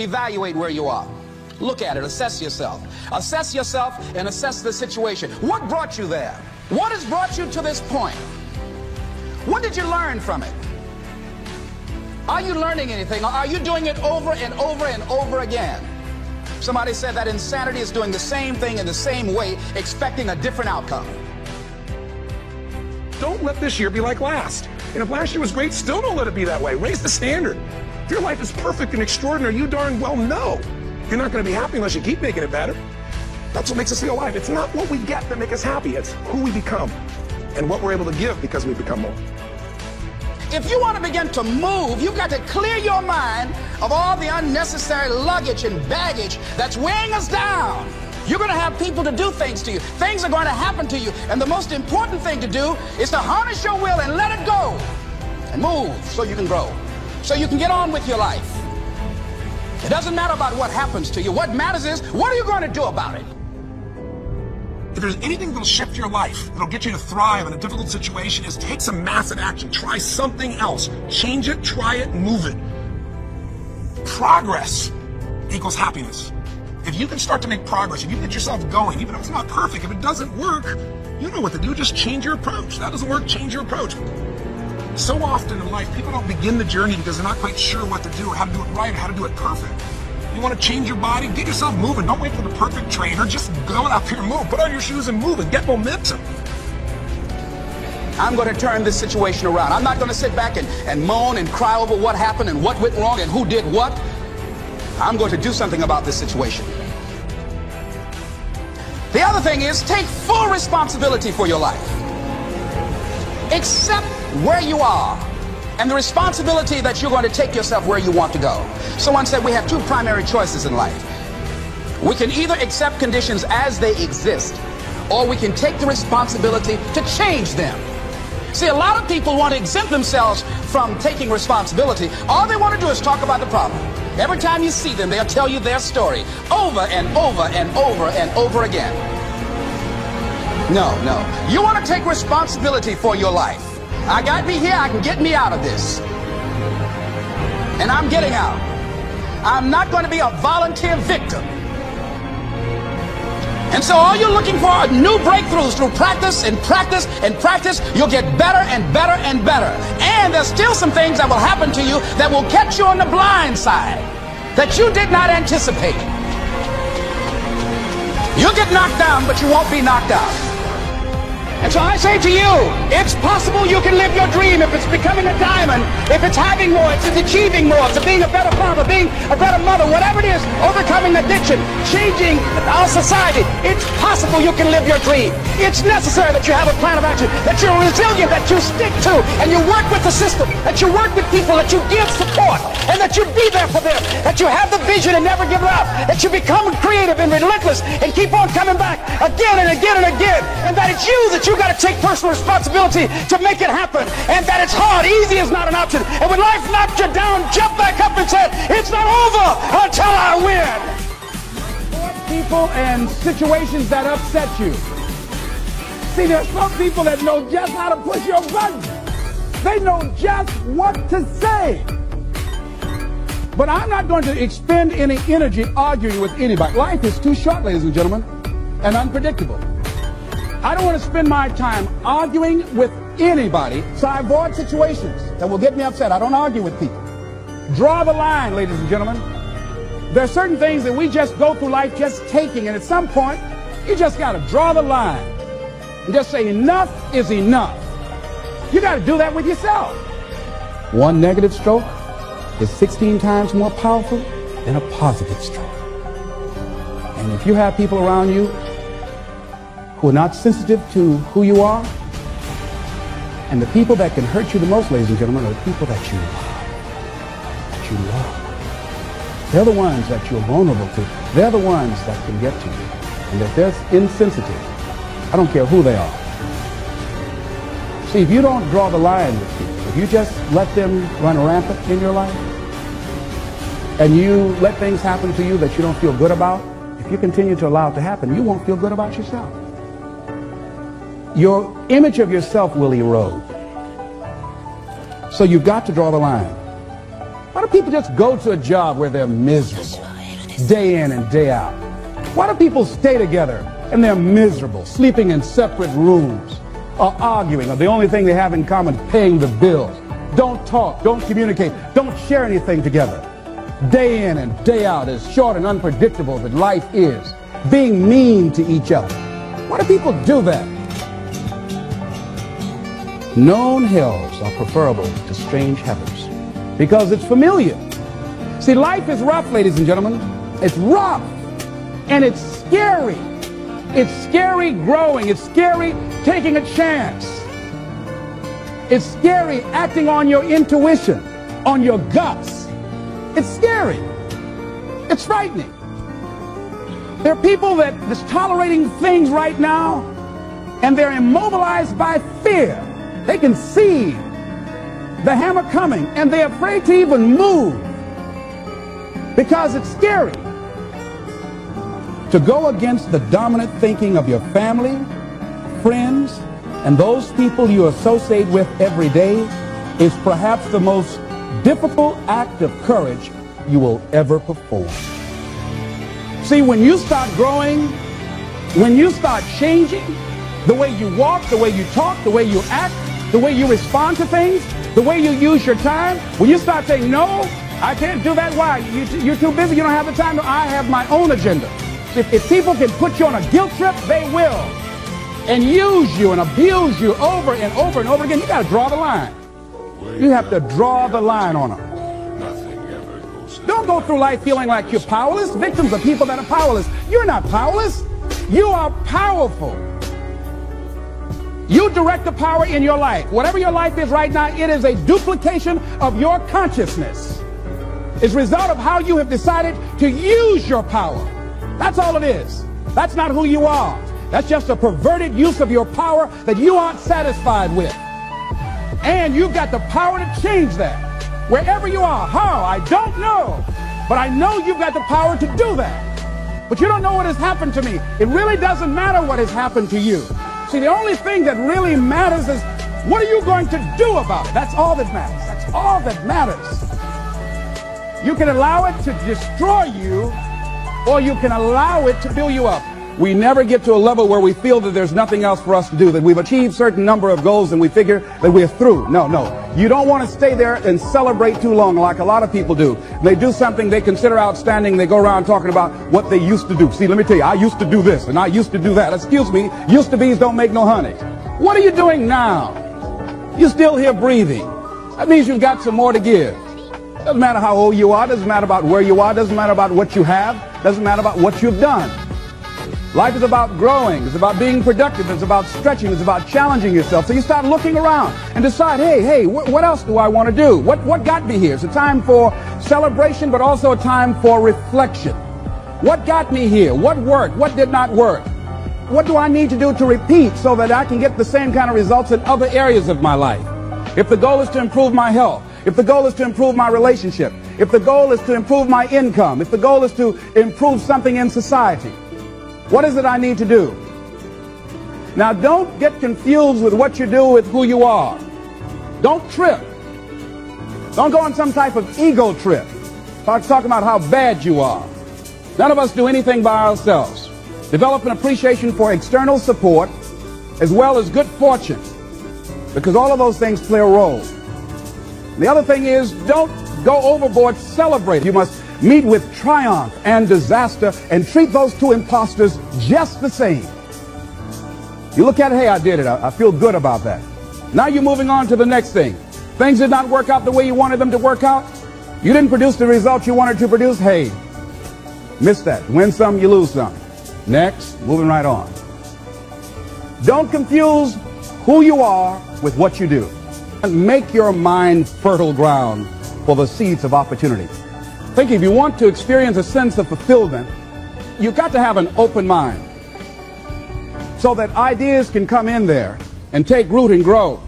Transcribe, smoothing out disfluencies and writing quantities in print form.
evaluate where you are. Look at it, assess yourself. Assess yourself and assess the situation. What brought you there? What has brought you to this point? What did you learn from it? Are you learning anything, or are you doing it over and over and over again? Somebody said that insanity is doing the same thing in the same way, expecting a different outcome. Don't let this year be like last. And if last year was great, still don't let it be that way. Raise the standard. If your life is perfect and extraordinary, you darn well know you're not going to be happy unless you keep making it better. That's what makes us feel alive. It's not what we get that makes us happy. It's who we become and what we're able to give because we become more. If you want to begin to move, you've got to clear your mind of all the unnecessary luggage and baggage that's weighing us down. You're going to have people to do things to you. Things are going to happen to you. And the most important thing to do is to harness your will and let it go. And move so you can grow. So you can get on with your life. It doesn't matter about what happens to you. What matters is, what are you going to do about it? If there's anything that'll shift your life, that'll get you to thrive in a difficult situation, is take some massive action. Try something else. Change it, try it, move it. Progress equals happiness. If you can start to make progress, if you get yourself going, even if it's not perfect, if it doesn't work, you know what to do. Just change your approach. That doesn't work, change your approach. So often in life, people don't begin the journey because they're not quite sure what to do or how to do it right or how to do it perfect. You want to change your body? Get yourself moving. Don't wait for the perfect trainer. Just go out here and move. Put on your shoes and move and get momentum. I'm going to turn this situation around. I'm not going to sit back and moan and cry over what happened and what went wrong and who did what. I'm going to do something about this situation. The other thing is, take full responsibility for your life. Accept where you are and the responsibility that you're going to take yourself where you want to go. Someone said we have two primary choices in life. We can either accept conditions as they exist, or we can take the responsibility to change them. See, a lot of people want to exempt themselves from taking responsibility. All they want to do is talk about the problem. Every time you see them, they'll tell you their story over and over and over and over again. No. You want to take responsibility for your life. I got me here, I can get me out of this. And I'm getting out. I'm not going to be a volunteer victim. And so all you're looking for are new breakthroughs through practice and practice and practice. You'll get better and better and better. And there's still some things that will happen to you that will catch you on the blind side that you did not anticipate. You'll get knocked down, but you won't be knocked out. And so I say to you, it's possible you can live your dream. If it's becoming a diamond, if it's having more, if it's achieving more, if it's being a better father, being a better mother, whatever it is, overcoming addiction, changing our society, it's possible you can live your dream. It's necessary that you have a plan of action, that you're resilient, that you stick to, and you work with the system, that you work with people, that you give support, and that you be there for them, that you have the vision and never give up, that you become creative and relentless and keep on coming back again and again and again, and that it's you that you got to take personal responsibility to make it happen, and that it's hard. Easy is not an option. And when life knocked you down, jump back up and say, it's not over until I win. People and situations that upset you. See, there's some people that know just how to push your button. They know just what to say. But I'm not going to expend any energy arguing with anybody. Life is too short, ladies and gentlemen, and unpredictable. I don't want to spend my time arguing with anybody, so I avoid situations that will get me upset. I don't argue with people. Draw the line, ladies and gentlemen. There are certain things that we just go through life just taking, and at some point, you just got to draw the line and just say enough is enough. You got to do that with yourself. One negative stroke is 16 times more powerful than a positive stroke. And if you have people around you who are not sensitive to who you are, and the people that can hurt you the most, ladies and gentlemen, are the people that you love. They're the ones that you're vulnerable to. They're the ones that can get to you. And if they're insensitive, I don't care who they are. See, if you don't draw the line with people, if you just let them run rampant in your life, and you let things happen to you that you don't feel good about, if you continue to allow it to happen, you won't feel good about yourself. Your image of yourself will erode. So you've got to draw the line. Why do people just go to a job where they're miserable, day in and day out? Why do people stay together and they're miserable, sleeping in separate rooms, or arguing, or the only thing they have in common is paying the bills? Don't talk, don't communicate, don't share anything together. Day in and day out, as short and unpredictable that life is, being mean to each other. Why do people do that? Known hells are preferable to strange heavens because it's familiar. See, life is rough, ladies and gentlemen. It's rough, and it's scary. It's scary growing. It's scary taking a chance. It's scary acting on your intuition, on your guts. It's scary. It's frightening. There are people that is tolerating things right now, and they're immobilized by fear. They can see the hammer coming, and they're afraid to even move because it's scary. To go against the dominant thinking of your family, friends, and those people you associate with every day is perhaps the most difficult act of courage you will ever perform. See, when you start growing, when you start changing the way you walk, the way you talk, the way you act, the way you respond to things, the way you use your time, when you start saying, no, I can't do that. Why? You're too busy. You don't have the time. No, I have my own agenda. If people can put you on a guilt trip, they will. And use you and abuse you over and over and over again. You got to draw the line. You have to draw the line on them. Don't go through life feeling like you're powerless. Victims are people that are powerless. You're not powerless. You are powerful. You direct the power in your life. Whatever your life is right now, it is a duplication of your consciousness. It's a result of how you have decided to use your power. That's all it is. That's not who you are. That's just a perverted use of your power that you aren't satisfied with. And you've got the power to change that. Wherever you are. How? I don't know. But I know you've got the power to do that. But you don't know what has happened to me. It really doesn't matter what has happened to you. See, the only thing that really matters is what are you going to do about it? That's all that matters. That's all that matters. You can allow it to destroy you, or you can allow it to build you up. We never get to a level where we feel that there's nothing else for us to do, that we've achieved a certain number of goals and we figure that we're through. No. You don't want to stay there and celebrate too long like a lot of people do. They do something they consider outstanding. They go around talking about what they used to do. See, let me tell you, I used to do this and I used to do that. Excuse me, used to be's don't make no honey. What are you doing now? You're still here breathing. That means you've got some more to give. Doesn't matter how old you are. Doesn't matter about where you are. Doesn't matter about what you have. Doesn't matter about what you've done. Life is about growing. It's about being productive. It's about stretching. It's about challenging yourself. So you start looking around and decide, hey, what else do I want to do? What got me here? It's a time for celebration, but also a time for reflection. What got me here? What worked? What did not work? What do I need to do to repeat so that I can get the same kind of results in other areas of my life? If the goal is to improve my health, if the goal is to improve my relationship, if the goal is to improve my income, if the goal is to improve something in society, what is it I need to do? Now, don't get confused with what you do with who you are. Don't trip. Don't go on some type of ego trip. Talking about how bad you are. None of us do anything by ourselves. Develop an appreciation for external support as well as good fortune, because all of those things play a role. The other thing is, don't go overboard celebrating. You must meet with triumph and disaster and treat those two imposters just the same. You look at it, hey, I did it. I feel good about that. Now you're moving on to the next thing. Things did not work out the way you wanted them to work out. You didn't produce the results you wanted to produce. Hey, miss that. Win some, you lose some. Next, moving right on. Don't confuse who you are with what you do. And make your mind fertile ground for the seeds of opportunity. Think if you want to experience a sense of fulfillment, you've got to have an open mind so that ideas can come in there and take root and grow.